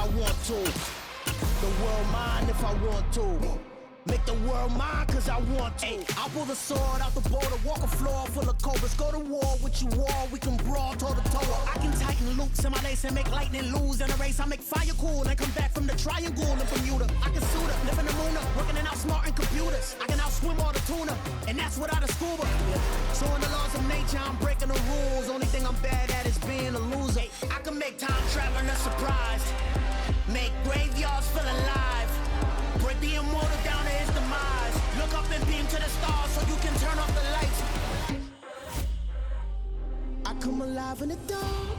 I want to. The world mine if I want to. Make the world mine cause I want to. I pull the sword out the border, walk a floor full of cobras. Go to war with you all, we can brawl toe to toe. I can tighten loops in my lace and make lightning lose in a race. I make fire cool and come back from the triangle in Bermuda. I can suit up, live in the moon up, working and outsmarting computers. I can outswim all the tuna, and that's without a scuba. So in the laws of nature, I'm breaking the rules. Only thing I'm bad at is being a loser. I can make time traveling a surprise, make graveyards feel alive. Break the immortal down to his demise. Look up and beam to the stars so you can turn off the lights. I come alive in the dark,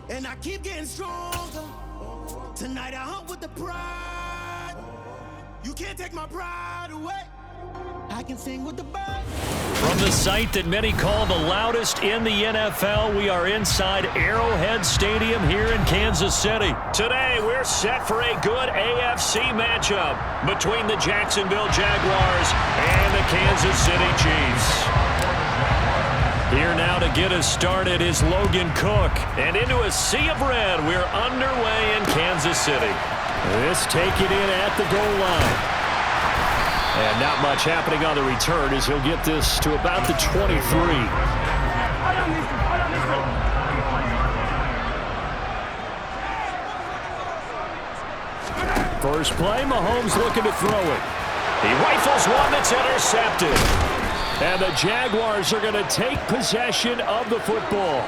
and I keep getting stronger. Tonight I hunt with the pride. You can't take my pride away. I can sing with the birds. From the site that many call the loudest in the NFL, we are inside Arrowhead Stadium here in Kansas City. Today, we're set for a good AFC matchup between the Jacksonville Jaguars and the Kansas City Chiefs. Here now to get us started is Logan Cook. And into a sea of red, we're underway in Kansas City. This taken in at the goal line. And not much happening on the return as he'll get this to about the 23. First play, Mahomes looking to throw it. He rifles one that's intercepted. And the Jaguars are going to take possession of the football.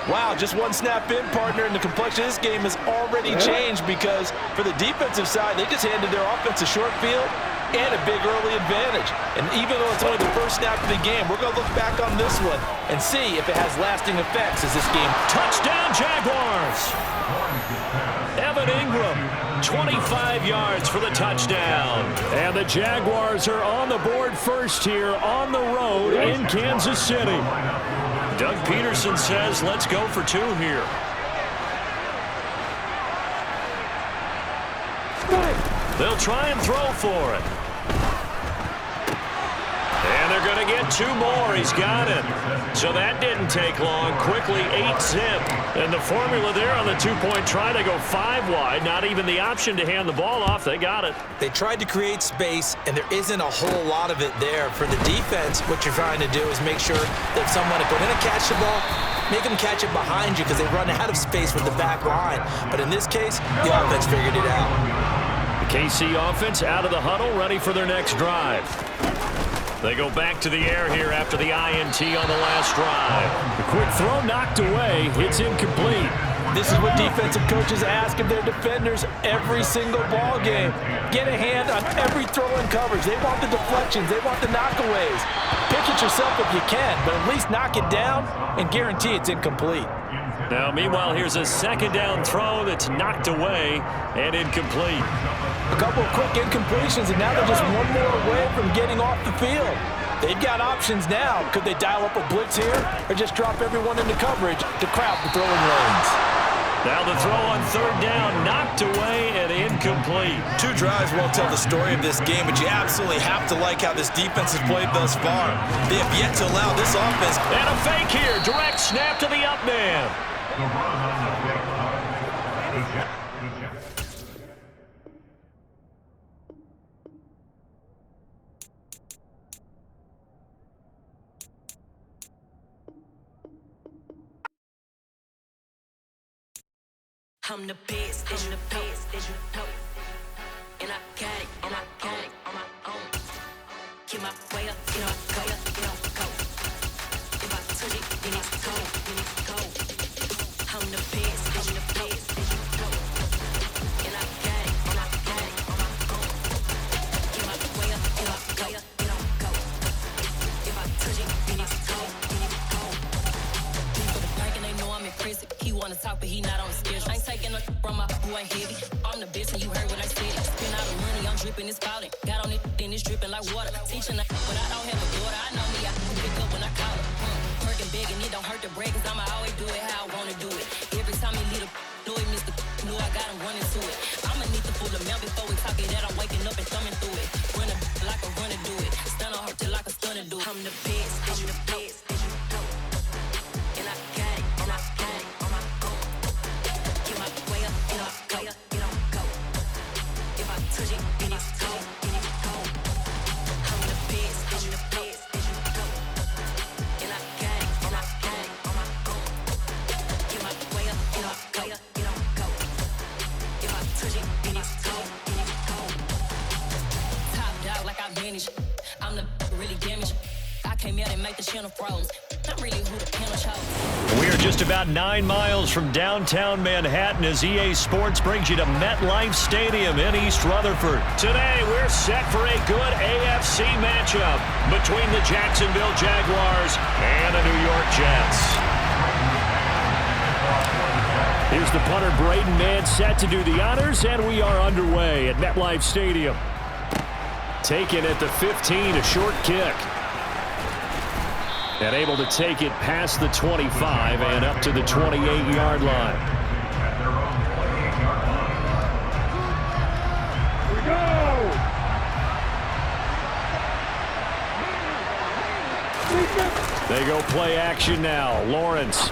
Wow, just one snap in, partner, and the complexion of this game has already changed because for the defensive side, they just handed their offense a short field and a big early advantage. And even though it's only the first snap of the game, we're going to look back on this one and see if it has lasting effects as this game. Touchdown, Jaguars! Evan Ingram, 25 yards for the touchdown. And the Jaguars are on the board first here on the road in Kansas City. Doug Peterson says, let's go for two here. They'll try and throw for it. And they're going to get two more. He's got it. So that didn't take long. Quickly 8-zip. And the formula there on the two-point try to go 5 wide. Not even the option to hand the ball off. They got it. They tried to create space, and there isn't a whole lot of it there. For the defense, what you're trying to do is make sure that someone, if they're going to catch the ball, make them catch it behind you because they run out of space with the back line. But in this case, the offense figured it out. The KC offense out of the huddle, ready for their next drive. They go back to the air here after the INT on the last drive. The quick throw knocked away. It's incomplete. This is what defensive coaches ask of their defenders every single ball game. Get a hand on every throw in coverage. They want the deflections. They want the knockaways. Pick it yourself if you can, but at least knock it down and guarantee it's incomplete. Now, meanwhile, here's a second down throw that's knocked away and incomplete. A couple of quick incompletions, and now they're just one more away from getting off the field. They've got options now. Could they dial up a blitz here or just drop everyone into coverage to crowd the throwing lanes? Now the throw on third down, knocked away and incomplete. Two drives won't tell the story of this game, but you absolutely have to like how this defense has played thus far. They have yet to allow this offense. And a fake here. Direct snap to the up man. I'm the best, and you know. And I got it, and I got it on my own. Get my way up, go. If I touch it, then it's cold, I'm the best, and you know. And I got it, and I got it on my own. Get my way up, go. If I touch it, then it's cold, For the park and they know I'm in prison. He wanna talk, but he not on the schedule. I ain't taking no from my boy heavy. I'm the best and you heard what I said. Spend all the money, I'm dripping, it's falling. Got on it, then it's dripping like water. Teaching her, but I don't have a daughter. I know me, I can pick up when I call her. Working big and it don't hurt the break, cause I'ma always do it how I wanna do it. Every time he lead a know it, Mr. Know I got him running to it. I'ma need the full amount before we talk it that I'm waking up and thumbing through it. Running like a runner do it. Stun on her till like a stunner do it. I'm the best, and you know. And I got it, and I got it on my own. Get my way up, make the channel froze. I'm really who the panel chose. We are just about 9 miles from downtown Manhattan as EA Sports brings you to MetLife Stadium in East Rutherford. Today, we're set for a good AFC matchup between the Jacksonville Jaguars and the New York Jets. Here's the punter, Braden Mann, set to do the honors, and we are underway at MetLife Stadium. Taken at the 15, a short kick. And able to take it past the 25 and up to the 28-yard line. Here we go! They go play action now. Lawrence.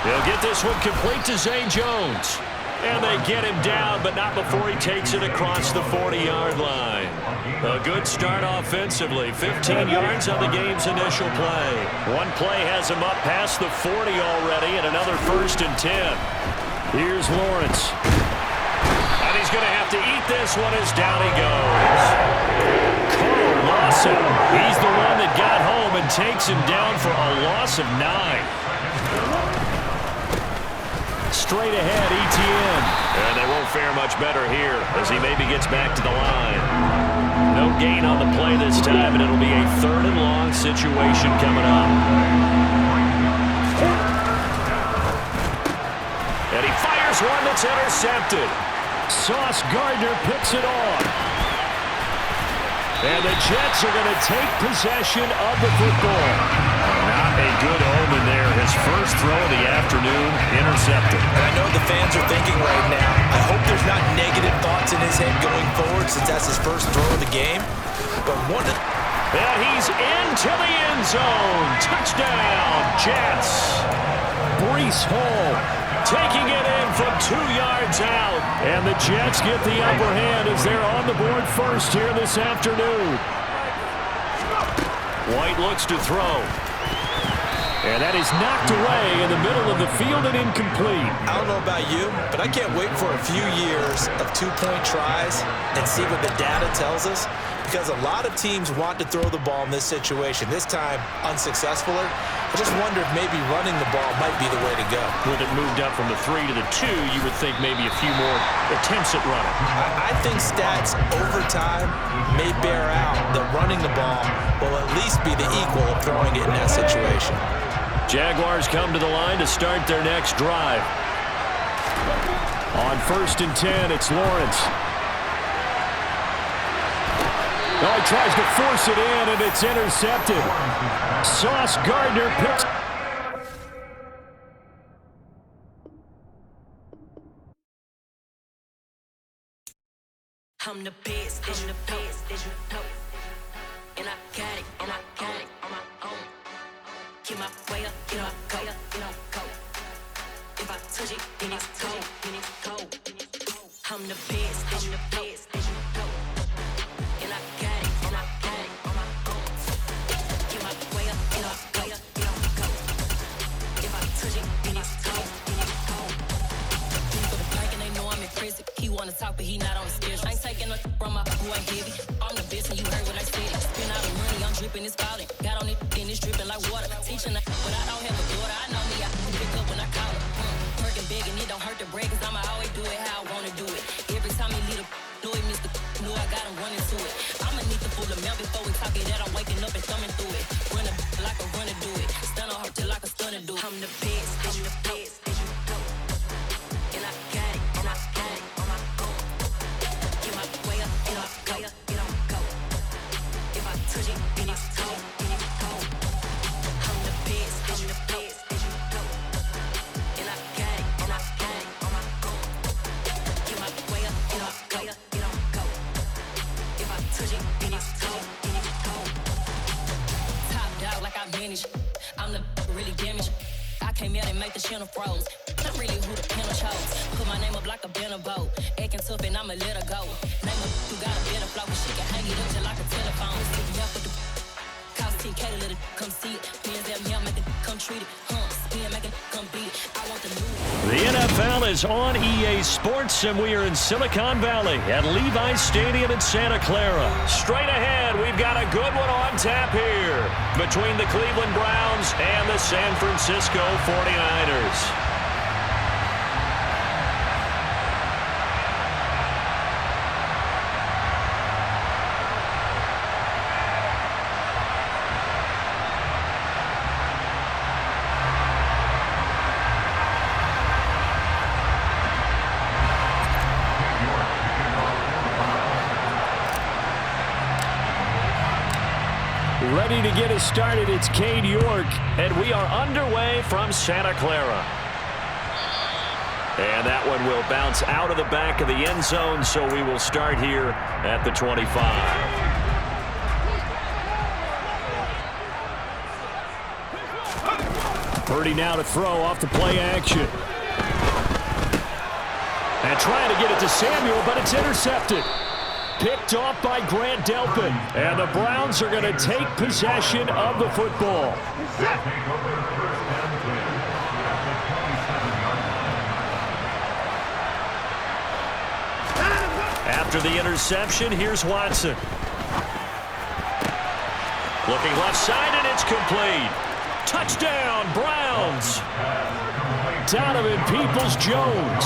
They'll get this one complete to Zay Jones. And they get him down, but not before he takes it across the 40-yard line. A good start offensively. 15 yards on the game's initial play. One play has him up past the 40 already, and another 1st and 10. Here's Lawrence. And he's going to have to eat this one as down he goes. Carl Lawson. He's the one that got home and takes him down for a loss of 9. Straight ahead, ETN. And they won't fare much better here as he maybe gets back to the line. No gain on the play this time, and it'll be a 3rd and long situation coming up. And he fires one that's intercepted. Sauce Gardner picks it off. And the Jets are going to take possession of the football. Not a good omen there. His first throw of the afternoon intercepted. And I know the fans are thinking right now, I hope there's not negative thoughts in his head going forward since that's his first throw of the game. But and he's into the end zone. Touchdown, Jets. Breece Hall taking it in from 2 yards out. And the Jets get the upper hand as they're on the board first here this afternoon. White looks to throw. And that is knocked away in the middle of the field and incomplete. I don't know about you, but I can't wait for a few years of 2-point tries and see what the data tells us. Because a lot of teams want to throw the ball in this situation. This time, unsuccessfully. I just wonder if maybe running the ball might be the way to go. With it moved up from the 3 to the 2, you would think maybe a few more attempts at running. I think stats over time may bear out that running the ball will at least be the equal of throwing it in that situation. Jaguars come to the line to start their next drive. On 1st and 10, it's Lawrence. Oh, he tries to force it in, and it's intercepted. Sauce Gardner picks. I'm the best, I'm the best, as you know. And I got it on my own. Get my way up, get up, go. If I touch it, then it's cold, I'm the best, as you know. And I got it on my own. Get my way up, get up, go. If I touch it, then it's cold. For the park and they know I'm impressive. He wanna talk, but he not on the schedule. I ain't taking no from my boy heavy. I'm the best, and you heard what I said. Spend all the money, I'm dripping, it's falling. Got on it, then it's dripping like water. Teaching her, but I don't have a daughter. I know me, I can pick up when I call her. Working big, and it don't hurt to break, cause I'ma always do it how I wanna do it. Every time he lead a know it, Mr. Know I got him running to it. I'ma need the full amount before we talk it that I'm waking up and thumbing through it. Running like a runner do it. Stun on her till like a stunner do it. I'm the best, I'm the best, as you know. And I got it on my own. Get my way up, get up, go. If I touch it, then it's cold. I'm the best, I'm the best, as you know. And I got it on my own. Get my way up, get up, go. If I touch it, then it's cold. Top dog like I manage. I'm the really damaged. I came out and make the channel froze. I'm really who the panel chose. Put my name up like a banner boat. Acting tough and I'ma let her go. Name her who got a better flow, but she can hang it up just like a telephone. Stick me up with the cost 10K to let it come see it. Pins that me, make it come treat it. Spin, make it come beat it. I want the new The NFL is on EA Sports, and we are in Silicon Valley at Levi's Stadium in Santa Clara. Straight ahead, we've got a good one on tap here between the Cleveland Browns and the San Francisco 49ers. Ready to get us started, it's Cade York, and we are underway from Santa Clara. And that one will bounce out of the back of the end zone, so we will start here at the 25. Purdy now to throw off the play action. And trying to get it to Samuel, but it's intercepted. Picked off by Grant Delpit. And the Browns are going to take possession of the football. After the interception, here's Watson. Looking left side, and it's complete. Touchdown, Browns. Donovan Peoples-Jones,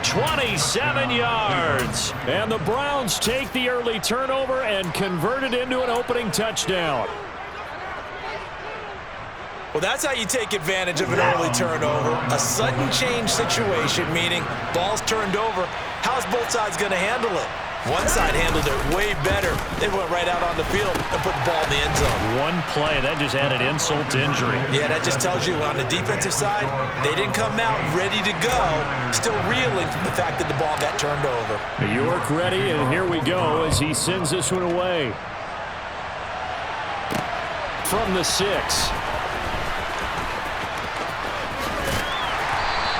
27 yards. And the Browns take the early turnover and convert it into an opening touchdown. Well, that's how you take advantage of an early turnover. A sudden change situation, meaning ball's turned over. How's both sides going to handle it? One side handled it way better. They went right out on the field and put the ball in the end zone. One play, that just added insult to injury. Yeah, that just tells you on the defensive side, they didn't come out ready to go, still reeling from the fact that the ball got turned over. York ready, and here we go as he sends this one away. From the 6.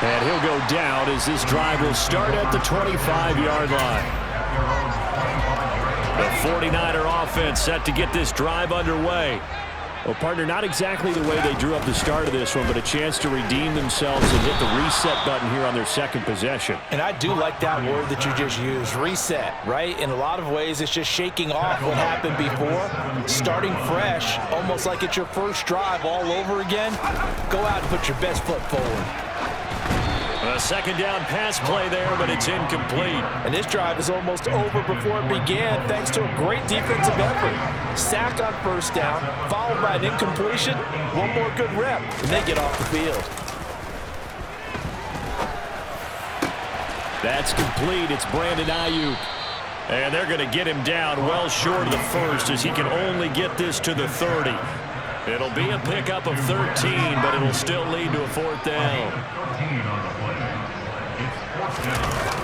And he'll go down as this drive will start at the 25-yard line. The 49er offense set to get this drive underway. Well, partner, not exactly the way they drew up the start of this one, but a chance to redeem themselves and hit the reset button here on their second possession. And I do like that word that you just used, reset, right? In a lot of ways, it's just shaking off what happened before, starting fresh, almost like it's your first drive all over again. Go out and put your best foot forward. A second down pass play there, but it's incomplete. And this drive is almost over before it began thanks to a great defensive effort. Sack on first down, followed by an incompletion. One more good rep, and they get off the field. That's complete. It's Brandon Ayuk. And they're going to get him down well short of the first as he can only get this to the 30. It'll be a pickup of 13, but it'll still lead to a fourth down.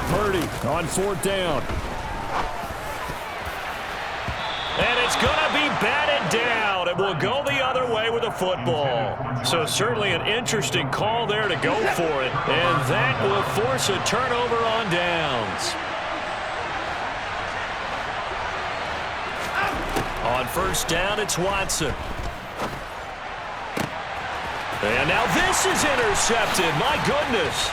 Purdy on fourth down. And it's going to be batted down, and we'll go the other way with the football. So certainly an interesting call there to go for it, and that will force a turnover on downs. On first down, it's Watson. And now this is intercepted. My goodness.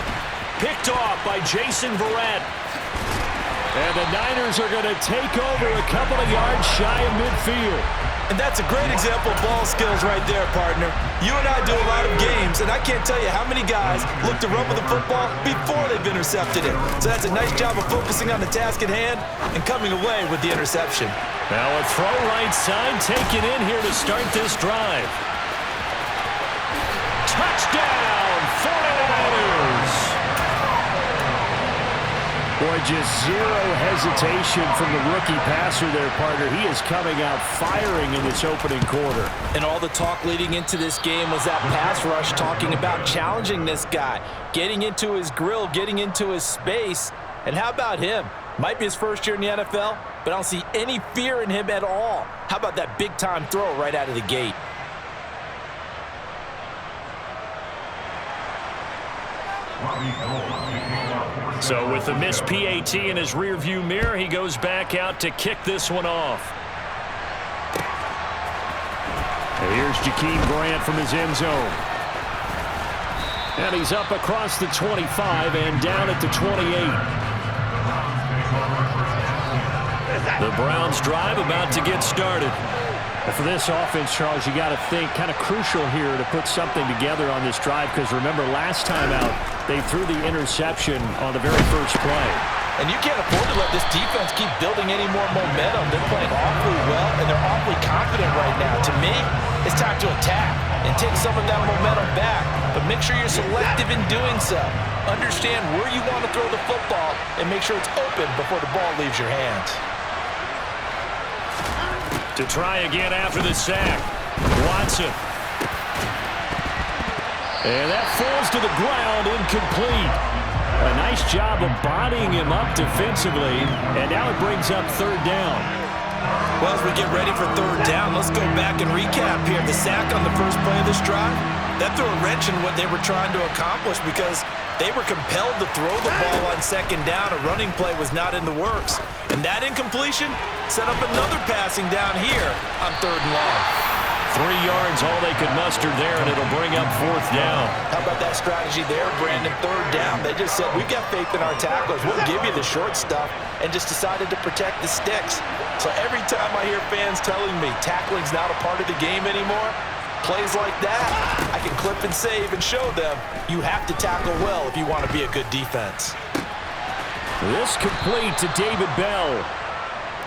Picked off by Jason Verrett. And the Niners are going to take over a couple of yards shy of midfield. And that's a great example of ball skills right there, partner. You and I do a lot of games, and I can't tell you how many guys look to run with the football before they've intercepted it. So that's a nice job of focusing on the task at hand and coming away with the interception. Now a throw right side taken in here to start this drive. Touchdown, 49ers! Boy, just zero hesitation from the rookie passer there, partner. He is coming out firing in this opening quarter. And all the talk leading into this game was that pass rush talking about challenging this guy, getting into his grill, getting into his space. And how about him? Might be his first year in the NFL, but I don't see any fear in him at all. How about that big-time throw right out of the gate? So with the missed PAT in his rearview mirror, he goes back out to kick this one off. Here's Jakeem Grant from his end zone. And he's up across the 25 and down at the 28. The Browns drive about to get started. For this offense, Charles, you got to think kind of crucial here to put something together on this drive, because remember last time out they threw the interception on the very first play. And you can't afford to let this defense keep building any more momentum. They're playing awfully well, and they're awfully confident right now. To me, it's time to attack and take some of that momentum back, but make sure you're selective in doing so. Understand where you want to throw the football and make sure it's open before the ball leaves your hands. To try again after the sack, Watson. And that falls to the ground, incomplete. A nice job of bodying him up defensively, and now it brings up third down. Well, as we get ready for third down, let's go back and recap here. The sack on the first play of this drive, that threw a wrench in what they were trying to accomplish because they were compelled to throw the ball on second down. A running play was not in the works. And that incompletion set up another passing down here on third and long. 3 yards, all they could muster there, and it'll bring up fourth down. How about that strategy there, Brandon? Third down. They just said, we've got faith in our tacklers. We'll give you the short stuff, and just decided to protect the sticks. So every time I hear fans telling me tackling's not a part of the game anymore, plays like that, I can clip and save and show them you have to tackle well if you want to be a good defense. This complete to David Bell.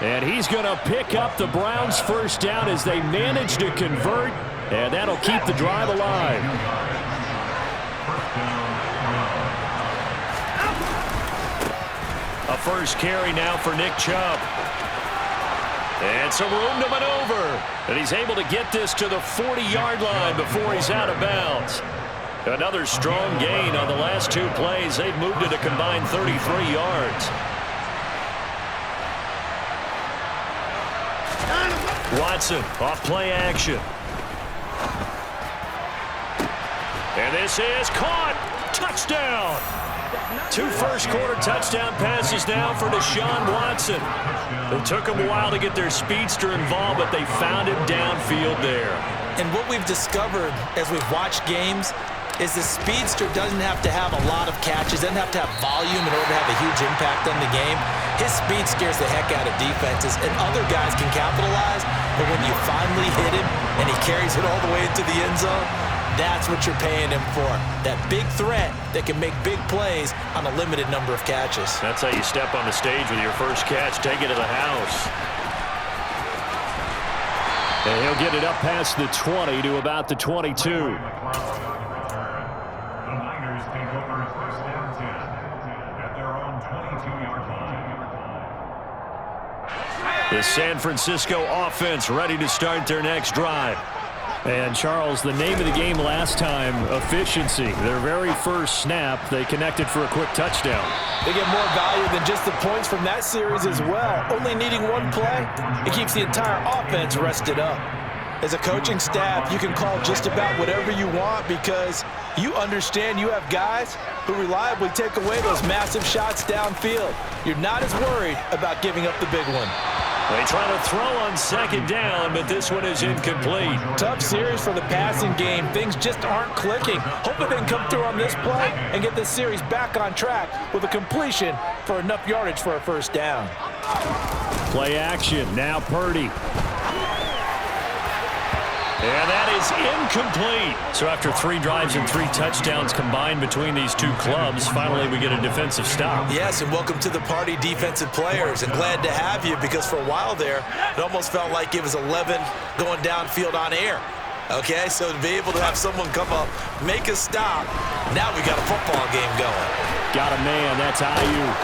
And he's going to pick up the Browns' first down as they manage to convert, and that'll keep the drive alive. A first carry now for Nick Chubb. And some room to maneuver. And he's able to get this to the 40-yard line before he's out of bounds. Another strong gain on the last 2 plays. They've moved it a combined 33 yards. Watson off play action. And this is caught. Touchdown. 2 first-quarter touchdown passes now for Deshaun Watson. It took them a while to get their speedster involved, but they found him downfield there. And what we've discovered as we've watched games is the speedster doesn't have to have a lot of catches, doesn't have to have volume in order to have a huge impact on the game. His speed scares the heck out of defenses, and other guys can capitalize, but when you finally hit him and he carries it all the way into the end zone, that's what you're paying him for. That big threat that can make big plays on a limited number of catches. That's how you step on the stage with your first catch. Take it to the house. And he'll get it up past the 20 to about the 22. The San Francisco offense ready to start their next drive. And, Charles, the name of the game last time, efficiency. Their very first snap, they connected for a quick touchdown. They get more value than just the points from that series as well. Only needing 1 play, it keeps the entire offense rested up. As a coaching staff, you can call just about whatever you want because you understand you have guys who reliably take away those massive shots downfield. You're not as worried about giving up the big one. They try to throw on second down, but this one is incomplete. Tough series for the passing game. Things just aren't clicking. Hopefully they can come through on this play and get this series back on track with a completion for enough yardage for a first down. Play action. Now Purdy. And that is incomplete. So after 3 drives and 3 touchdowns combined between these 2 clubs, finally we get a defensive stop. Yes, and welcome to the party, defensive players. And glad to have you because for a while there, it almost felt like it was 11 going downfield on air. Okay, so to be able to have someone come up, make a stop, now we got a football game going. Got a man, that's Ayuk.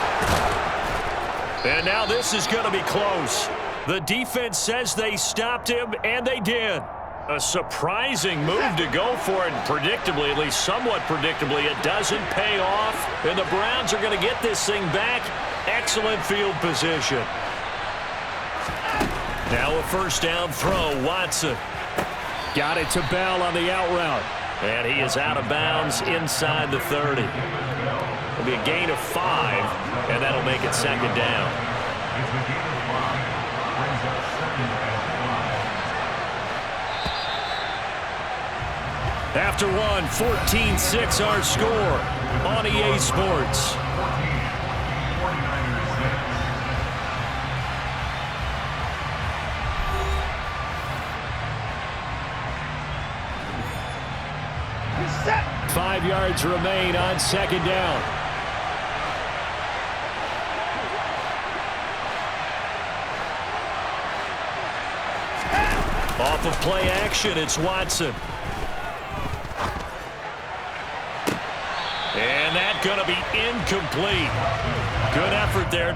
And now this is going to be close. The defense says they stopped him, and they did. A surprising move to go for it, and predictably, at least somewhat predictably, it doesn't pay off, and the Browns are going to get this thing back. Excellent field position. Now a first down throw, Watson. Got it to Bell on the out route, and he is out of bounds inside the 30. It'll be a gain of 5, and that'll make it second down. After one, 14-6 our score on EA Sports. Set. 5 yards remain on second down. Off of play action, it's Watson. And that's going to be incomplete. Good effort there.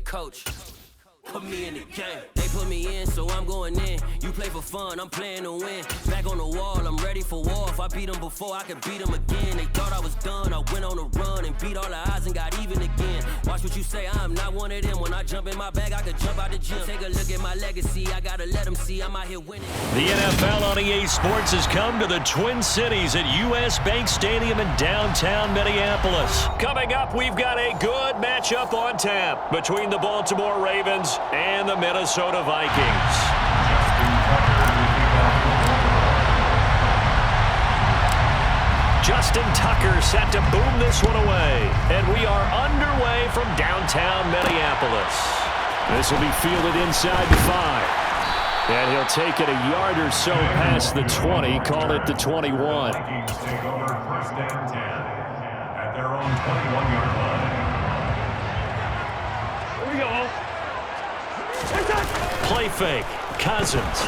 Coach, put me in the game. They put me in, so I'm going in. You play for fun, I'm playing to win. Back on the wall, I'm ready for war. If I beat them before, I can beat them again. They thought I was done, I went on a run and beat all the odds and got even again. Watch what you say, I'm not one of them. When I jump in my bag, I could jump out the gym. Take a look at my legacy, I gotta let them see I'm out here winning. The NFL on EA Sports has come to the Twin Cities at U.S. Bank Stadium in downtown Minneapolis. Coming up, we've got a good matchup on tap between the Baltimore Ravens and the Minnesota Vikings. Justin Tucker set to boom this one away. And we are underway from downtown Minneapolis. This will be fielded inside the 5. And he'll take it a yard or so past the 20, call it the 21. Vikings take over first down 10 at their own 21-yard line. Here we go. Play fake, Cousins.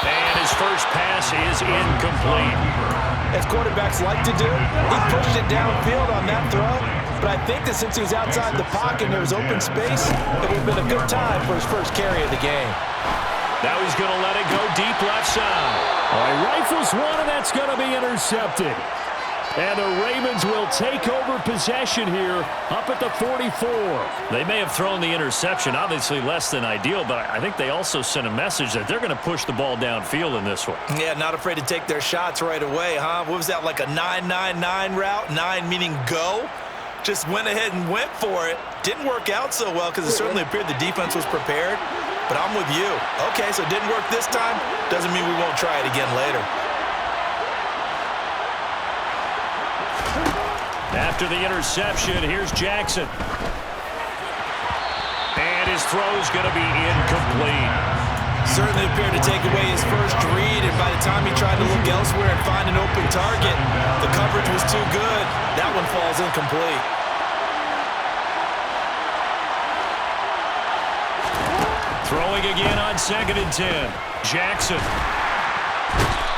And his first pass is incomplete. As quarterbacks like to do, he pushed it downfield on that throw. But I think that since he was outside the pocket and there was open space, it would have been a good time for his first carry of the game. Now he's going to let it go deep left side. All right, rifles one, and that's going to be intercepted. And the Ravens will take over possession here up at the 44. They may have thrown the interception, obviously less than ideal, but I think they also sent a message that they're going to push the ball downfield in this one. Yeah, not afraid to take their shots right away, huh? What was that, like a 9-9-9 route? 9 meaning go? Just went ahead and went for it. Didn't work out so well because it certainly appeared the defense was prepared. But I'm with you. Okay, so it didn't work this time. Doesn't mean we won't try it again later. After the interception, here's Jackson. And his throw's going to be incomplete. Certainly appeared to take away his first read, and by the time he tried to look elsewhere and find an open target, the coverage was too good. That one falls incomplete. Throwing again on 2nd and 10. Jackson.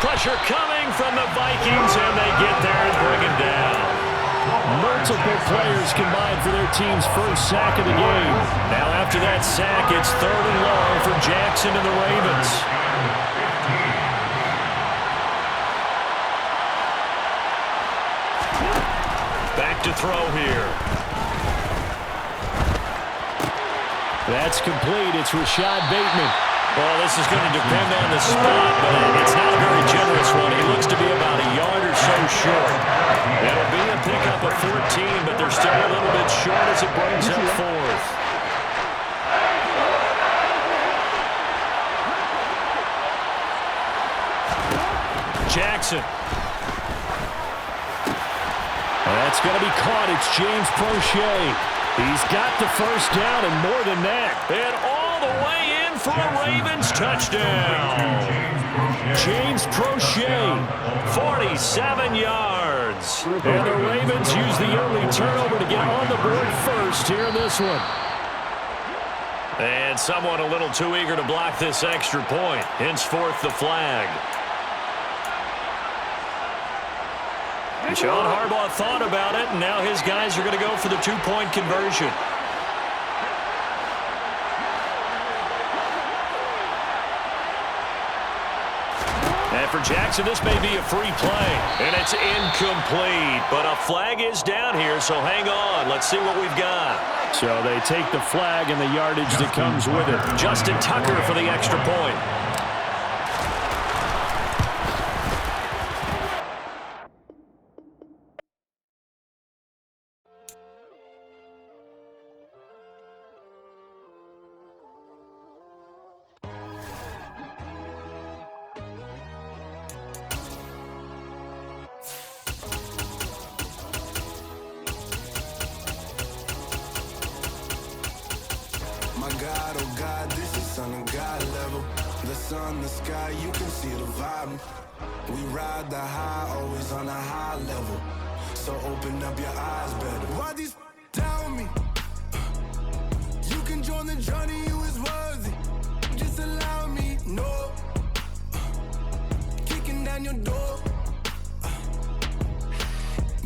Pressure coming from the Vikings, and they get there and bring him down. Multiple players combined for their team's first sack of the game. Now after that sack, it's 3rd and long for Jackson and the Ravens. Back to throw here. That's complete. It's Rashad Bateman. Well, this is going to depend on the spot, but it's not a very generous one. He looks to be about a yard or so short. It'll be a pickup of 14, but they're still a little bit short as it brings up 4th. Jackson. That's going to be caught. It's James Prochet. He's got the first down and more than that. And all the way in for a Ravens touchdown. James Prochet, 47 yards. And the Ravens use the early turnover to get on the board first here in this one. And someone a little too eager to block this extra point. Henceforth, the flag. John Harbaugh thought about it, and now his guys are going to go for the two-point conversion. And for Jackson, this may be a free play, and it's incomplete. But a flag is down here, so hang on. Let's see what we've got. So they take the flag and the yardage that comes with it. Justin Tucker for the extra point. My God, oh God, this is Son of God level. The sun, the sky, you can see the vibe. We ride the high, always on a high level. So open up your eyes better. Why these tell me? You can join the journey, you is worthy. Just allow me, no. Kicking down your door.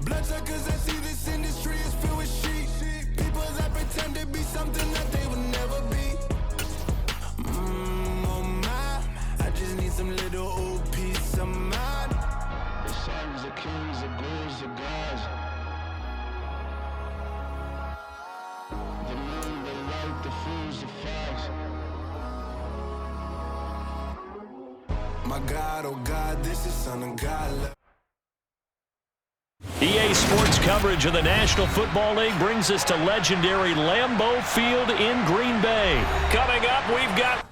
Bloodsuckers, I see this industry is filled with sheep. People that pretend to be something that they would never be. Oh my, I just need some little old peace of mind. The sons of kings, the ghouls, the gods. The moon, the light, the fools, the facts. My God, oh God, this is Son of God. EA Sports coverage of the National Football League brings us to legendary Lambeau Field in Green Bay. Coming up, we've got...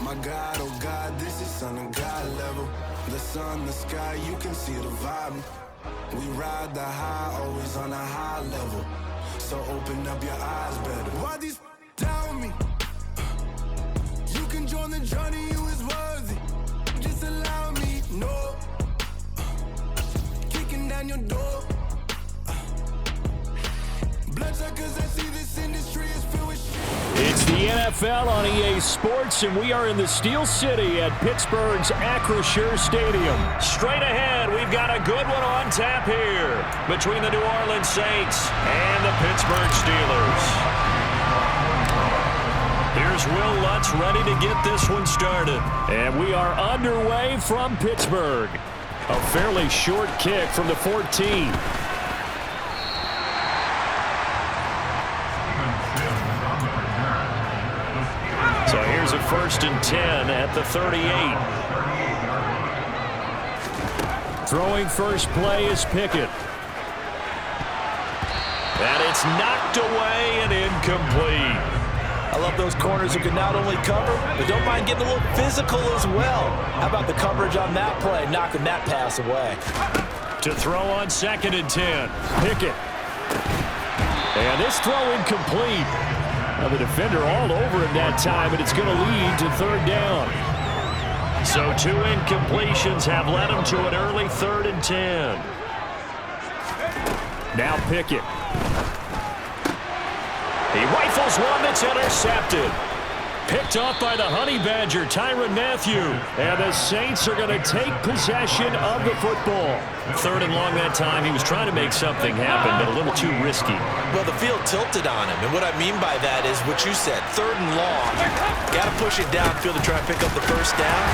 My God, oh God, this is Son of God level. The sun, the sky, you can see the vibe. We ride the high, always on a high level. So open up your eyes better. Why these tell me? You can join the journey, you is worthy. Just allow me, no. Kicking down your door. Bloodsuckers, I see this industry is filled with shit. It's the NFL on EA Sports, and we are in the Steel City at Pittsburgh's Acrisure Stadium. Straight ahead, we've got a good one on tap here between the New Orleans Saints and the Pittsburgh Steelers. Here's Will Lutz ready to get this one started. And we are underway from Pittsburgh. A fairly short kick from the 14. So here's a 1st and 10 at the 38. Throwing first play is Pickett. And it's knocked away and incomplete. I love those corners who can not only cover, but don't mind getting a little physical as well. How about the coverage on that play, knocking that pass away? To throw on 2nd and 10. Pickett. And this throw incomplete. Now the defender all over him that time, and it's going to lead to 3rd down. So 2 incompletions have led him to an early 3rd and 10. Now Pickett. He rifles one that's intercepted. Picked off by the Honey Badger, Tyrann Mathieu. And the Saints are going to take possession of the football. 3rd and long that time. He was trying to make something happen, but a little too risky. Well, the field tilted on him, and what I mean by that is what you said, 3rd and long. Got to push it downfield to try and pick up the first down.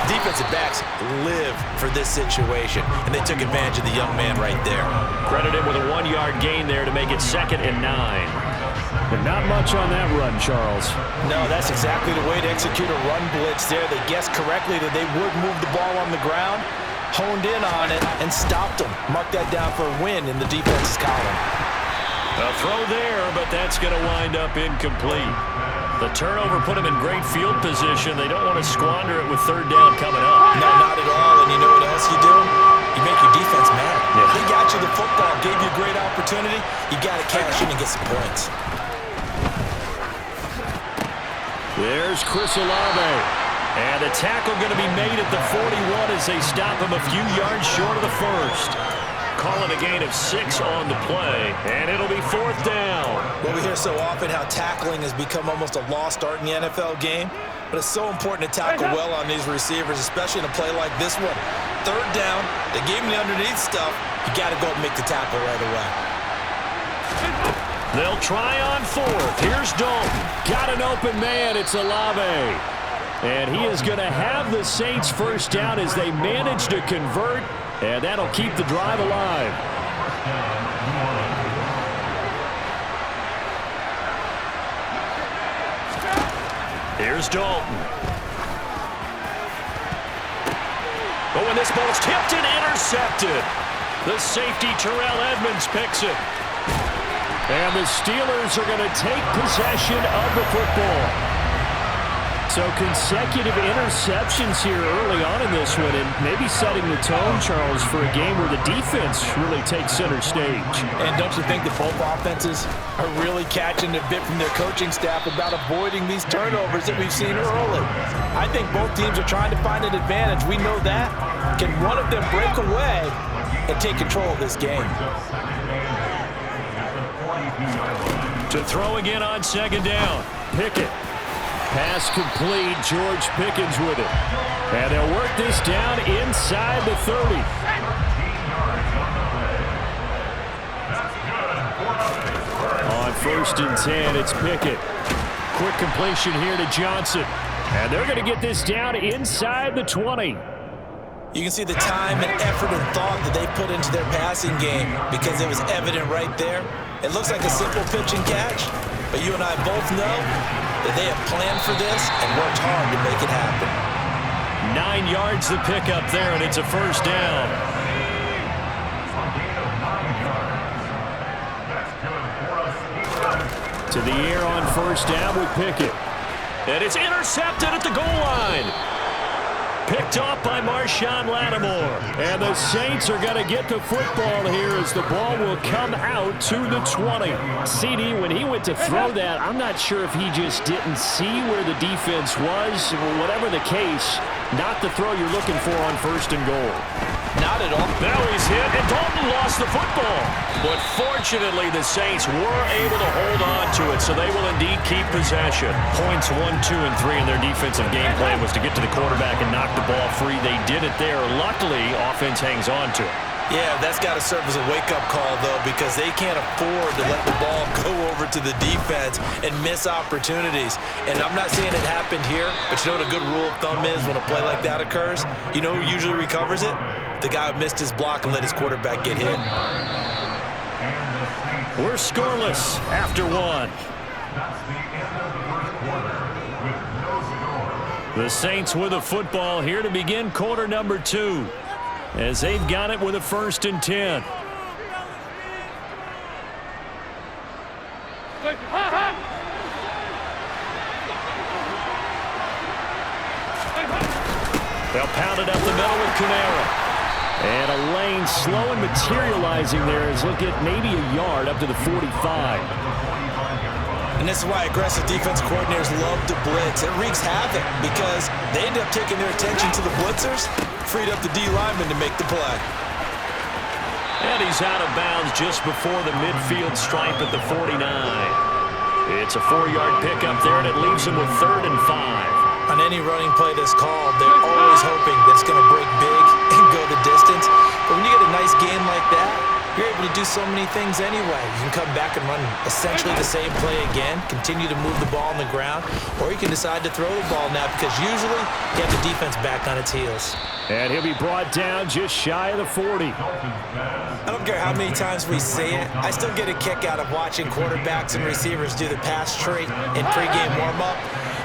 Defensive backs live for this situation, and they took advantage of the young man right there. Credit him with a 1-yard gain there to make it 2nd and 9. But not much on that run, Charles. No, that's exactly the way to execute a run blitz there. They guessed correctly that they would move the ball on the ground, honed in on it, and stopped them. Mark that down for a win in the defense's column. A throw there, but that's going to wind up incomplete. The turnover put him in great field position. They don't want to squander it with 3rd down coming up. No, not at all. And you know what else you do? you make your defense mad. Yeah. They got you the football, gave you a great opportunity. You got to cash in and get some points. There's Chris Olave. And the tackle going to be made at the 41 as they stop him a few yards short of the first. Calling a gain of 6 on the play, and it'll be 4th down. Well, we hear so often how tackling has become almost a lost art in the NFL game, but it's so important to tackle well on these receivers, especially in a play like this one. 3rd down, they gave him the underneath stuff. You got to go and make the tackle right away. They'll try on 4th. Here's Dalton. Got an open man. It's Olave. And he is going to have the Saints first down as they manage to convert, and that'll keep the drive alive. Here's Dalton. But when this ball's tipped and intercepted, the safety Terrell Edmonds picks it. And the Steelers are going to take possession of the football. So consecutive interceptions here early on in this one, and maybe setting the tone, Charles, for a game where the defense really takes center stage. And don't you think that both offenses are really catching a bit from their coaching staff about avoiding these turnovers that we've seen early? I think both teams are trying to find an advantage. We know that. Can one of them break away and take control of this game? To throw again on 2nd down. Pickett. Pass complete. George Pickens with it. And they'll work this down inside the 30. On 1st and 10, it's Pickett. Quick completion here to Johnson. And they're going to get this down inside the 20. You can see the time and effort and thought that they put into their passing game because it was evident right there. It looks like a simple pitch and catch, but you and I both know that they have planned for this and worked hard to make it happen. 9 yards to pick up there, and it's a 1st down. To the air on 1st down with Pickett. And it's intercepted at the goal line. Picked off by Marshawn Lattimore. And the Saints are going to get the football here as the ball will come out to the 20. CD, when he went to throw that, I'm not sure if he just didn't see where the defense was. Whatever the case, not the throw you're looking for on 1st and goal. Not at all. Now he's hit, and Dalton lost the football. But fortunately, the Saints were able to hold on to it, so they will indeed keep possession. Points 1, 2, and 3 in their defensive game plan was to get to the quarterback and knock the ball free. They did it there. Luckily, offense hangs on to it. Yeah, that's got to serve as a wake-up call, though, because they can't afford to let the ball go over to the defense and miss opportunities. And I'm not saying it happened here, but you know what a good rule of thumb is when a play like that occurs? You know who usually recovers it? The guy who missed his block and let his quarterback get hit. We're scoreless after 1. The Saints with a football here to begin quarter number 2. As they've got it with a 1st and 10. They'll pound it up the middle with Kamara. And a lane slow and materializing there as he'll get maybe a yard up to the 45. And this is why aggressive defense coordinators love to blitz. It wreaks havoc because they end up taking their attention to the blitzers, freed up the D lineman to make the play. And he's out of bounds just before the midfield stripe at the 49. It's a 4-yard pickup there, and it leaves him with 3rd and 5. On any running play that's called, they're always hoping that it's going to break big and go the distance. But when you get a nice gain like that, you're able to do so many things anyway. You can come back and run essentially the same play again, continue to move the ball on the ground, or you can decide to throw the ball now because usually you have the defense back on its heels. And he'll be brought down just shy of the 40. I don't care how many times we see it. I still get a kick out of watching quarterbacks and receivers do the pass tree in pregame warm-up.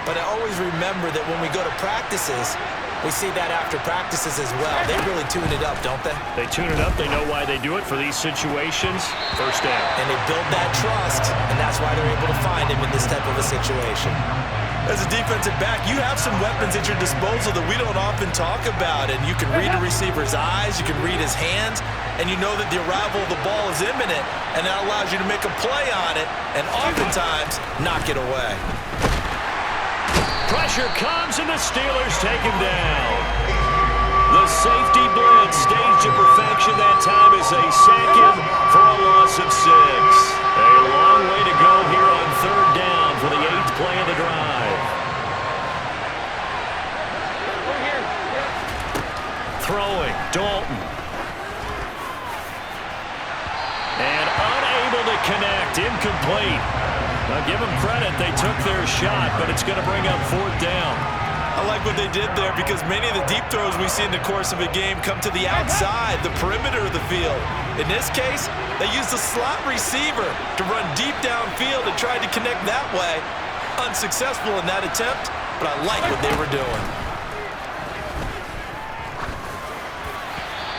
But I always remember that when we go to practices, we see that after practices as well. They really tune it up, don't they? They tune it up. They know why they do it for these situations. 1st down. And they build that trust, and that's why they're able to find him in this type of a situation. As a defensive back, you have some weapons at your disposal that we don't often talk about, and you can read a receiver's eyes, you can read his hands, and you know that the arrival of the ball is imminent, and that allows you to make a play on it and oftentimes knock it away. Pressure comes, and the Steelers take him down. The safety blitz staged to perfection that time as they sack him for a loss of 6. A long way to go here on 3rd down for the 8th play of the drive. Throwing, Dalton. And unable to connect, incomplete. Now give them credit, they took their shot, but it's going to bring up 4th down. I like what they did there because many of the deep throws we see in the course of a game come to the outside, the perimeter of the field. In this case, they used the slot receiver to run deep downfield and tried to connect that way. Unsuccessful in that attempt, but I like what they were doing.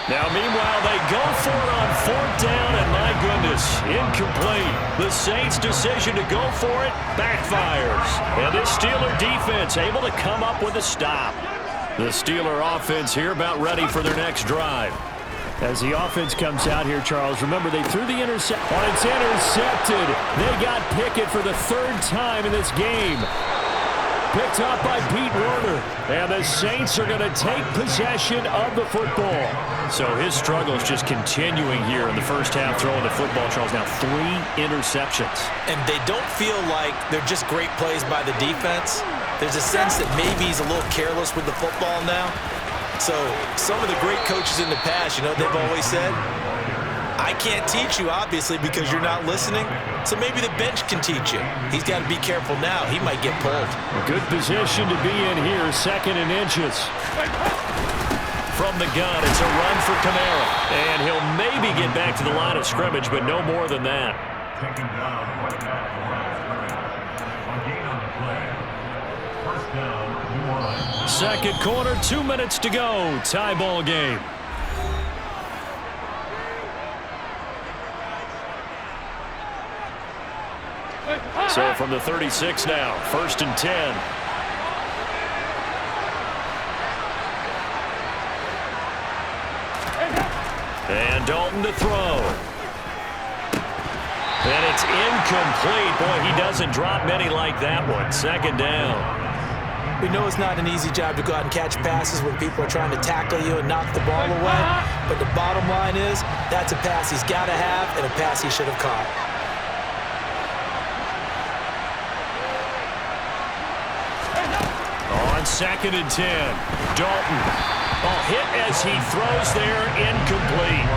Now, meanwhile, they go for it on 4th down, and my goodness, incomplete. The Saints' decision to go for it backfires. And this Steeler defense able to come up with a stop. The Steeler offense here about ready for their next drive. As the offense comes out here, Charles, remember they threw the intercept. When it's intercepted, they got Pickett for the 3rd time in this game. Picked up by Pete Werner. And the Saints are going to take possession of the football. So his struggle is just continuing here in the first half throwing the football, Charles. Now 3 interceptions. And they don't feel like they're just great plays by the defense. There's a sense that maybe he's a little careless with the football now. So some of the great coaches in the past, you know, they've always said, I can't teach you, obviously, because you're not listening. So maybe the bench can teach you. He's got to be careful now. He might get pulled. A good position to be in here, 2nd and inches. From the gun, it's a run for Kamara. And he'll maybe get back to the line of scrimmage, but no more than that. Taken down right at the line of scrimmage. On gain on the play. 1st down, New Orleans. 2nd quarter, 2 minutes to go. Tie ball game. So from the 36 now, 1st and 10. And Dalton to throw. And it's incomplete. Boy, he doesn't drop many like that one. 2nd down. We know it's not an easy job to go out and catch passes when people are trying to tackle you and knock the ball away. But the bottom line is, that's a pass he's got to have and a pass he should have caught. On 2nd and 10, Dalton. Hit as he throws there, incomplete.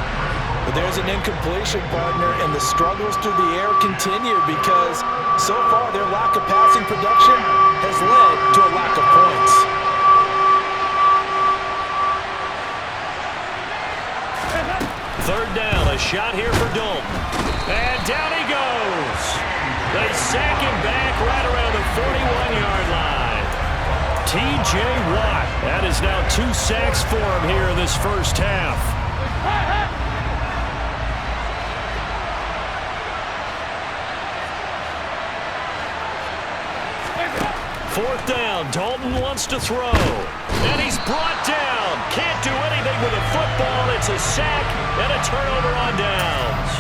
But there's an incompletion, partner, and the struggles through the air continue because so far their lack of passing production has led to a lack of points. Third down, a shot here for Dalton. And down he goes. They sack him back right around the 41-yard line. T.J. Watt. That is now 2 sacks for him here in this first half. Fourth down, Dalton wants to throw. And he's brought down. Can't do anything with a football. It's a sack and a turnover on downs.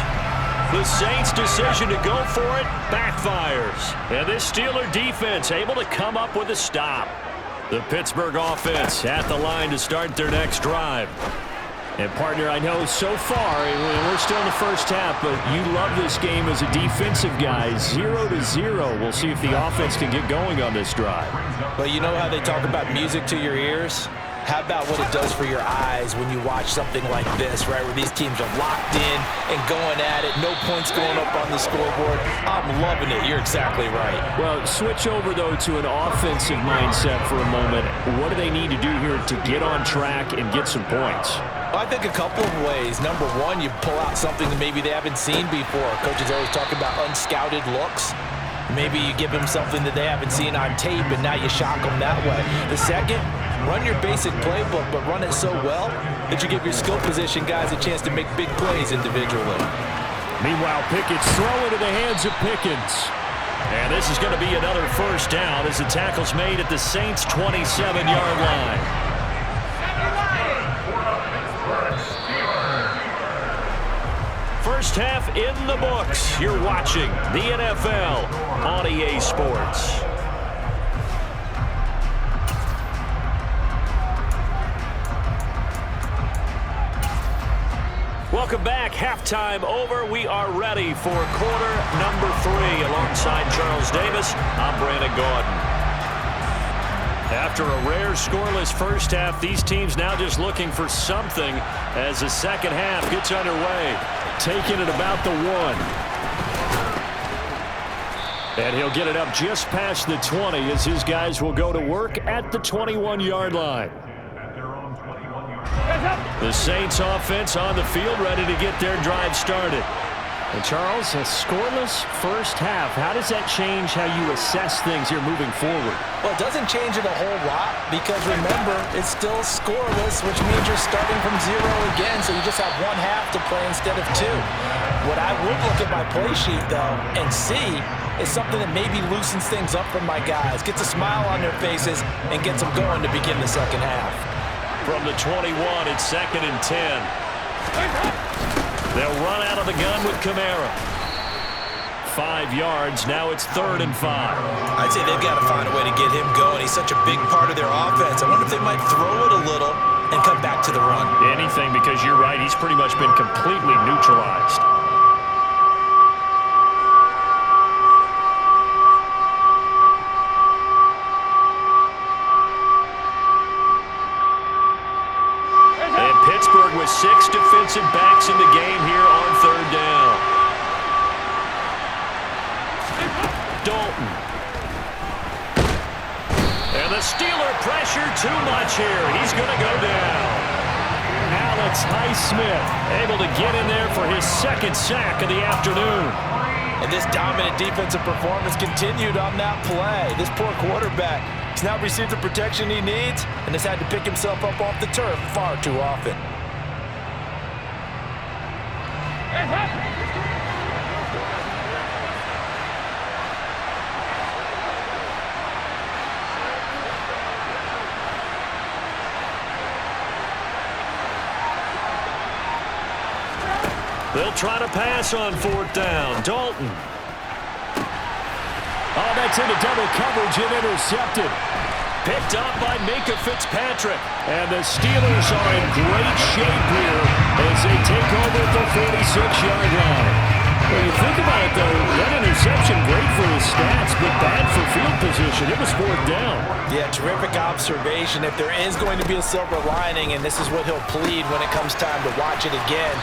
The Saints' decision to go for it backfires. And this Steeler defense able to come up with a stop. The Pittsburgh offense at the line to start their next drive. And, partner, I know so far, we're still in the first half, but you love this game as a defensive guy. 0-0. We'll see if the offense can get going on this drive. Well, you know how they talk about music to your ears? How about what it does for your eyes when you watch something like this, right, where these teams are locked in and going at it, no points going up on the scoreboard? I'm loving it. You're exactly right. Well, switch over, though, to an offensive mindset for a moment. What do they need to do here to get on track and get some points? Well, I think a couple of ways. Number one, you pull out something that maybe they haven't seen before. Coaches always talk about unscouted looks. Maybe you give them something that they haven't seen on tape, and now you shock them that way. The second, run your basic playbook, but run it so well that you give your skill position guys a chance to make big plays individually. Meanwhile, Pickett's throw into the hands of Pickens. And this is going to be another first down as the tackle's made at the Saints' 27-yard line. First half in the books. You're watching the NFL on EA Sports. Welcome back. Halftime over. We are ready for quarter number 3. Alongside Charles Davis, I'm Brandon Gaudin. After a rare scoreless first half, these teams now just looking for something as the second half gets underway. Taking it about the 1. And he'll get it up just past the 20 as his guys will go to work at the 21-yard line. The Saints offense on the field, ready to get their drive started. And Charles, a scoreless first half. How does that change how you assess things here moving forward? Well, it doesn't change it a whole lot because, remember, it's still scoreless, which means you're starting from 0 again, so you just have one half to play instead of 2. What I would look at my play sheet, though, and see is something that maybe loosens things up for my guys, gets a smile on their faces, and gets them going to begin the second half. From the 21, it's 2nd and 10. They'll run out of the gun with Kamara. 5 yards. Now it's 3rd and 5. I'd say they've got to find a way to get him going. He's such a big part of their offense. I wonder if they might throw it a little and come back to the run. Anything, because you're right. He's pretty much been completely neutralized. Pittsburgh with 6 defensive backs in the game here on 3rd down. Dalton. And the Steeler pressure too much here. He's going to go down. Alex Highsmith able to get in there for his 2nd sack of the afternoon. And this dominant defensive performance continued on that play. This poor quarterback has now received the protection he needs and has had to pick himself up off the turf far too often. They'll try to pass on 4th down. Dalton. Oh, that's into double coverage and intercepted. Picked up by Minka Fitzpatrick. And the Steelers are in great shape here as they take over at the 46-yard line. Well, you think about it, though, that interception, great for his stats, but bad for field position. It was 4th down. Yeah, terrific observation. If there is going to be a silver lining, and this is what he'll plead when it comes time to watch it again,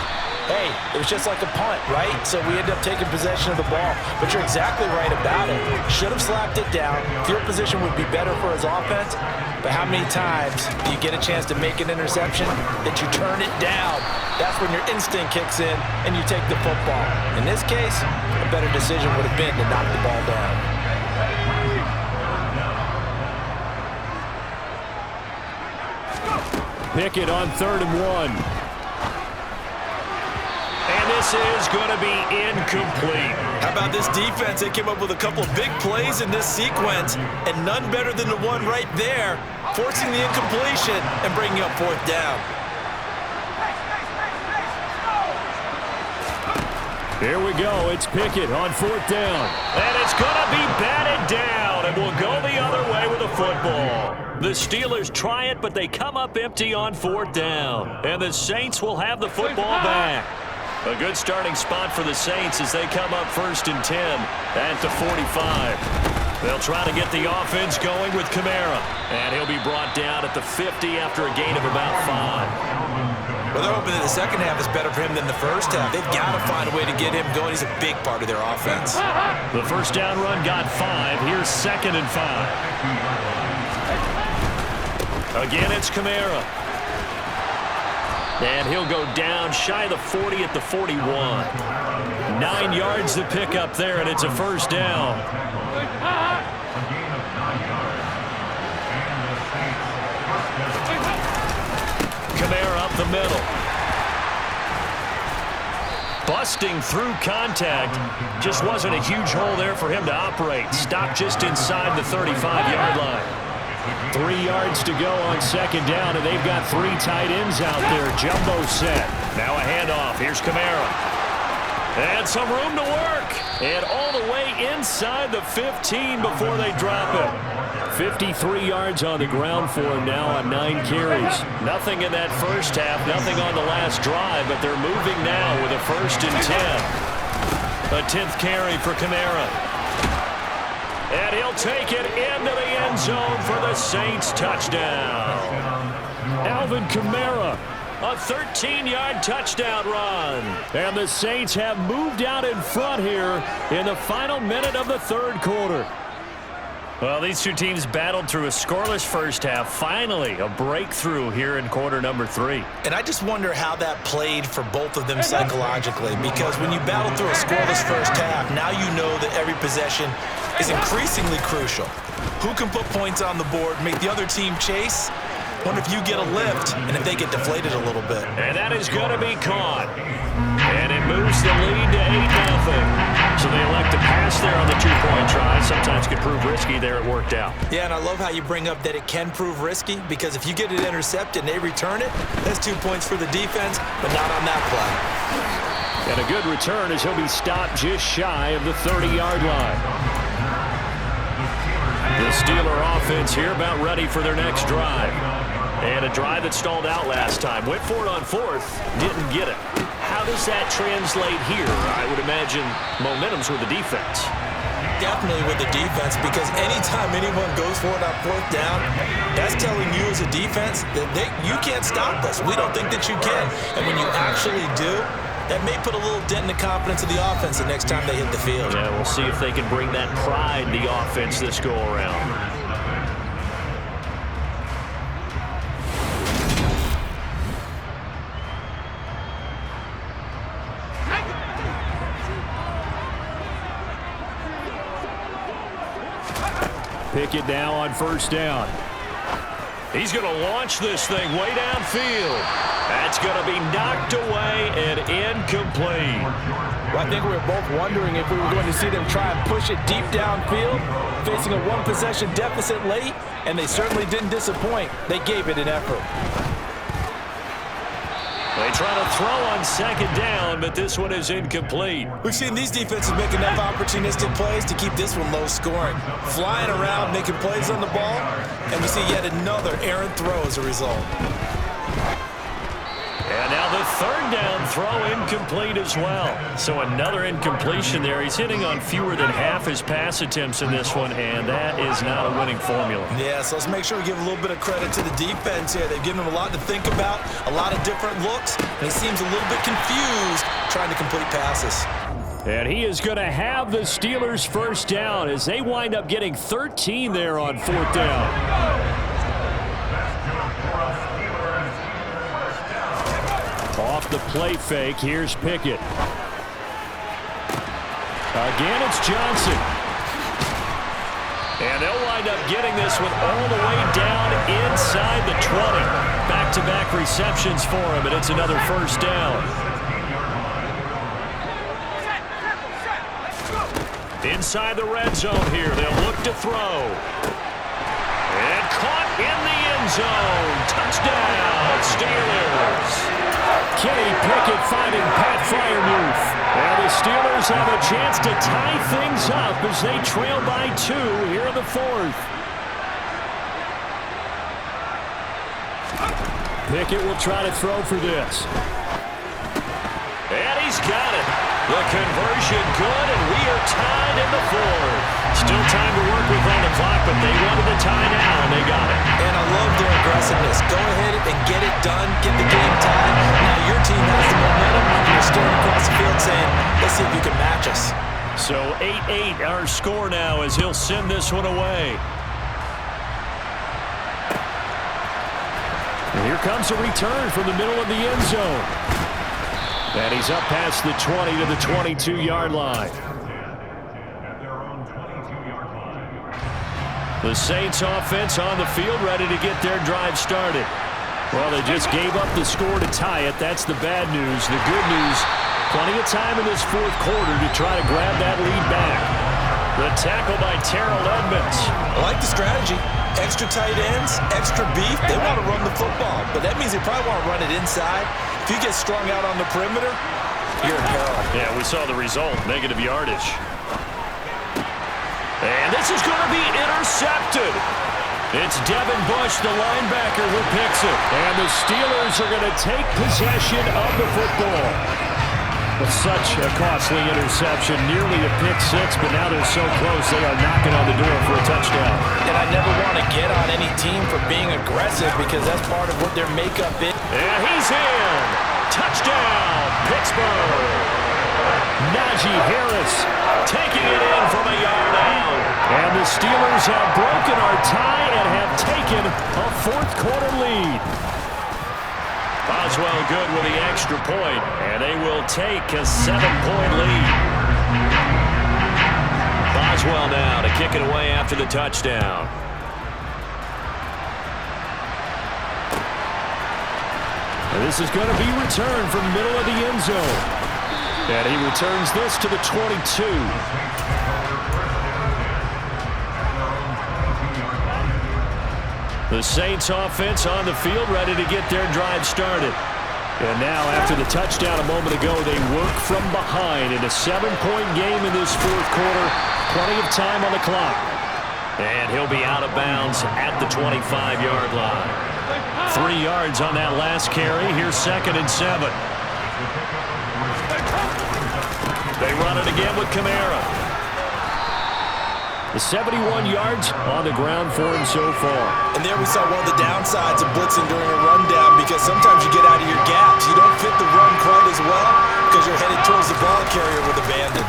hey, it was just like a punt, right? So we end up taking possession of the ball. But you're exactly right about it. Should have slapped it down. Field position would be better for his offense. But how many times do you get a chance to make an interception that you turn it down? That's when your instinct kicks in and you take the football. In this case, a better decision would have been to knock the ball down. Pickett on 3rd and 1. And this is going to be incomplete. How about this defense? They came up with a couple of big plays in this sequence, and none better than the one right there, forcing the incompletion and bringing up 4th down. Here we go. It's Pickett on 4th down. And it's going to be batted down, and we'll go the other way with the football. The Steelers try it, but they come up empty on 4th down. And the Saints will have the football back. A good starting spot for the Saints as they come up 1st and 10 at the 45. They'll try to get the offense going with Kamara. And he'll be brought down at the 50 after a gain of about 5. Well, they're hoping that the second half is better for him than the first half. They've got to find a way to get him going. He's a big part of their offense. The first down run got 5. Here's 2nd and 5. Again, it's Kamara. And he'll go down shy of the 40 at the 41. 9 yards to pick up there, and it's a first down. Kamara up the middle. busting through contact. Just wasn't a huge hole there for him to operate. Stopped just inside the 35-yard line. 3 yards to go on second down, and they've got 3 tight ends out there. Jumbo set. Now a handoff. Here's Kamara. And some room to work. And all the way inside the 15 before they drop it. 53 yards on the ground for him now on 9 carries. Nothing in that first half, nothing on the last drive, but they're moving now with a 1st and 10. A 10th carry for Kamara. And he'll take it into the end zone for the Saints touchdown. Alvin Kamara, a 13-yard touchdown run. And the Saints have moved out in front here in the final minute of the 3rd quarter. Well, these two teams battled through a scoreless first half. Finally, a breakthrough here in quarter number 3. And I just wonder how that played for both of them psychologically, because when you battle through a scoreless first half, now you know that every possession is increasingly crucial. Who can put points on the board, make the other team chase? Wonder if you get a lift and if they get deflated a little bit. And that is going to be caught. And it moves the lead to 8-0. So they elect to pass there on the 2-point try. Sometimes could prove risky. There it worked out. Yeah, and I love how you bring up that it can prove risky, because if you get it intercepted and they return it, that's 2 points for the defense, but not on that play. And a good return as he'll be stopped just shy of the 30-yard line. The Steeler offense here about ready for their next drive. And a drive that stalled out last time. Went for it on 4th, didn't get it. How does that translate here? I would imagine momentum's with the defense. Definitely with the defense, because anytime anyone goes for it on 4th down, that's telling you as a defense that you can't stop us. We don't think that you can. And when you actually do, that may put a little dent in the confidence of the offense the next time they hit the field. Yeah, we'll see if they can bring that pride in the offense this go-around. Pickett now on 1st down. He's going to launch this thing way downfield. That's going to be knocked away and incomplete. Well, I think we were both wondering if we were going to see them try and push it deep downfield, facing a 1-possession deficit late, and they certainly didn't disappoint. They gave it an effort. They try to throw on 2nd down, but this one is incomplete. We've seen these defenses make enough opportunistic plays to keep this one low scoring. Flying around, making plays on the ball, and we see yet another errant throw as a result. And now the 3rd down throw incomplete as well. So another incompletion there. He's hitting on fewer than half his pass attempts in this one, and that is not a winning formula. Yeah, so let's make sure we give a little bit of credit to the defense here. They've given him a lot to think about, a lot of different looks, and he seems a little bit confused trying to complete passes. And he is going to have the Steelers' 1st down as they wind up getting 13 there on 4th down. Off the play fake, here's Pickett. Again, it's Johnson. And they'll wind up getting this one all the way down inside the 20. Back-to-back receptions for him, and it's another 1st down. Inside the red zone here, they'll look to throw. And caught in the end zone. Touchdown, Steelers. Kenny Pickett finding Pat Freiermuth. And the Steelers have a chance to tie things up as they trail by 2 here in the 4th. Pickett will try to throw for this. And he's got it. The conversion good, and we are tied in the 4th. Still time to work with on the clock, but they wanted the tie now, and they got it. And I love their aggressiveness. Go ahead and get it done, get the game tied. Now your team has the momentum, and you're staring across the field saying, let's see if you can match us. So 8-8 our score now as he'll send this one away. And here comes a return from the middle of the end zone. And he's up past the 20 to the 22-yard line. The Saints offense on the field ready to get their drive started. Well, they just gave up the score to tie it. That's the bad news. The good news, Plenty of time in this fourth quarter to try to grab that lead back. The tackle by Terrell Edmonds. I like the strategy. Extra tight ends, extra beef. They want to run the football, but that means they probably want to run it inside. If you get strung out on the perimeter, you're in peril. Yeah, we saw the result, negative yardage. And this is going to be intercepted. It's Devin Bush, the linebacker, who picks it. And the Steelers are going to take possession of the football. But such a costly interception, nearly a pick-six, but now they're so close they are knocking on the door for a touchdown. And I never want to get on any team for being aggressive because that's part of what their makeup is. And he's in. Touchdown, Pittsburgh. Najee Harris taking it in from a yard out. And the Steelers have broken our tie and have taken a fourth-quarter lead. Boswell good with the extra point, and they will take a 7-point lead. Boswell now to kick it away after the touchdown. And this is going to be returned from the middle of the end zone. And he returns this to the 22. The Saints offense on the field, ready to get their drive started. And now, after the touchdown a moment ago, they work from behind in a 7-point game in this fourth quarter. Plenty of time on the clock. And he'll be out of bounds at the 25-yard line. 3 yards on that last carry. Here's 2nd and 7. They run it again with Kamara. The 71 yards on the ground for him so far. And there we saw one of the downsides of blitzing during a rundown because sometimes you get out of your gaps. You don't fit the run quite as well because you're headed towards the ball carrier with abandon.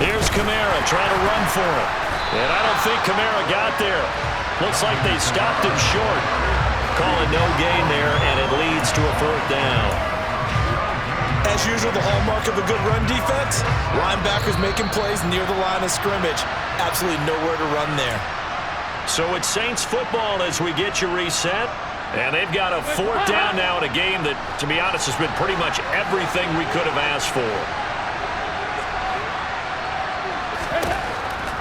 Here's Kamara trying to run for it. And I don't think Kamara got there. Looks like they stopped him short. Calling no gain there, and it leads to a 4th down. As usual, the hallmark of a good run defense, linebackers making plays near the line of scrimmage. Absolutely nowhere to run there. So it's Saints football as we get you reset. And they've got a 4th down now in a game that, to be honest, has been pretty much everything we could have asked for.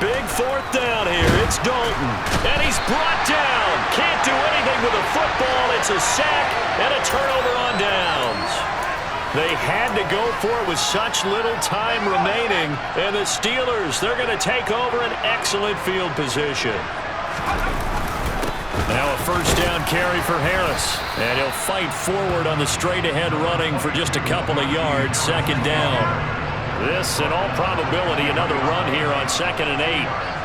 Big 4th down here. It's Dalton. And he's brought down. Can't do anything with a football. It's a sack and a turnover on downs. They had to go for it with such little time remaining. And the Steelers, they're going to take over an excellent field position. Now a 1st down carry for Harris. And he'll fight forward on the straight-ahead running for just a couple of yards. 2nd down. This, in all probability, another run here on 2nd and 8.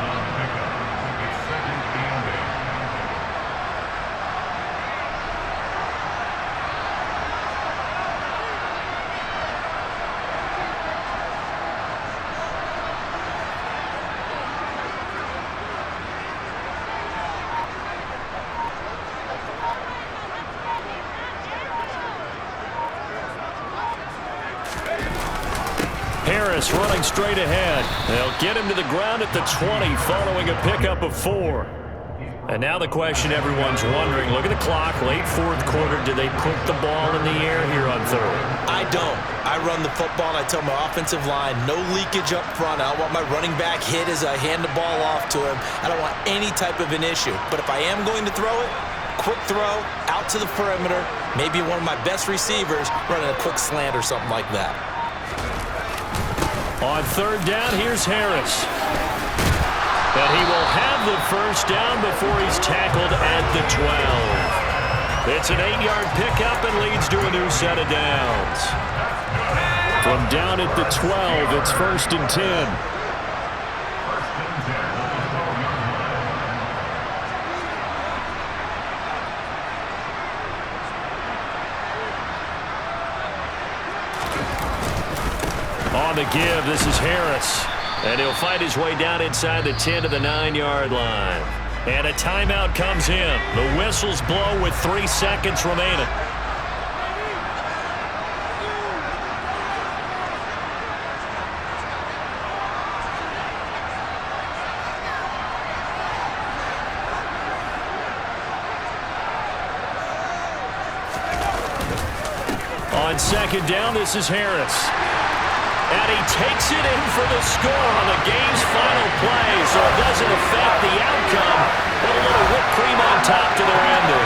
Harris running straight ahead. They'll get him to the ground at the 20 following a pickup of 4. And now the question everyone's wondering, look at the clock, late fourth quarter, do they put the ball in the air here on 3rd? I don't. I run the football and I tell my offensive line, no leakage up front. I don't want my running back hit as I hand the ball off to him. I don't want any type of an issue. But if I am going to throw it, quick throw, out to the perimeter, maybe one of my best receivers running a quick slant or something like that. On 3rd down, here's Harris. And he will have the 1st down before he's tackled at the 12. It's an 8-yard pickup and leads to a new set of downs. From down at the 12, it's 1st and 10. On the give, this is Harris. And he'll fight his way down inside the 10 to the 9-yard line. And a timeout comes in. The whistles blow with 3 seconds remaining. On 2nd down, this is Harris. And he takes it in for the score on the game's final play, so it doesn't affect the outcome, but a little whipped cream on top to their ending.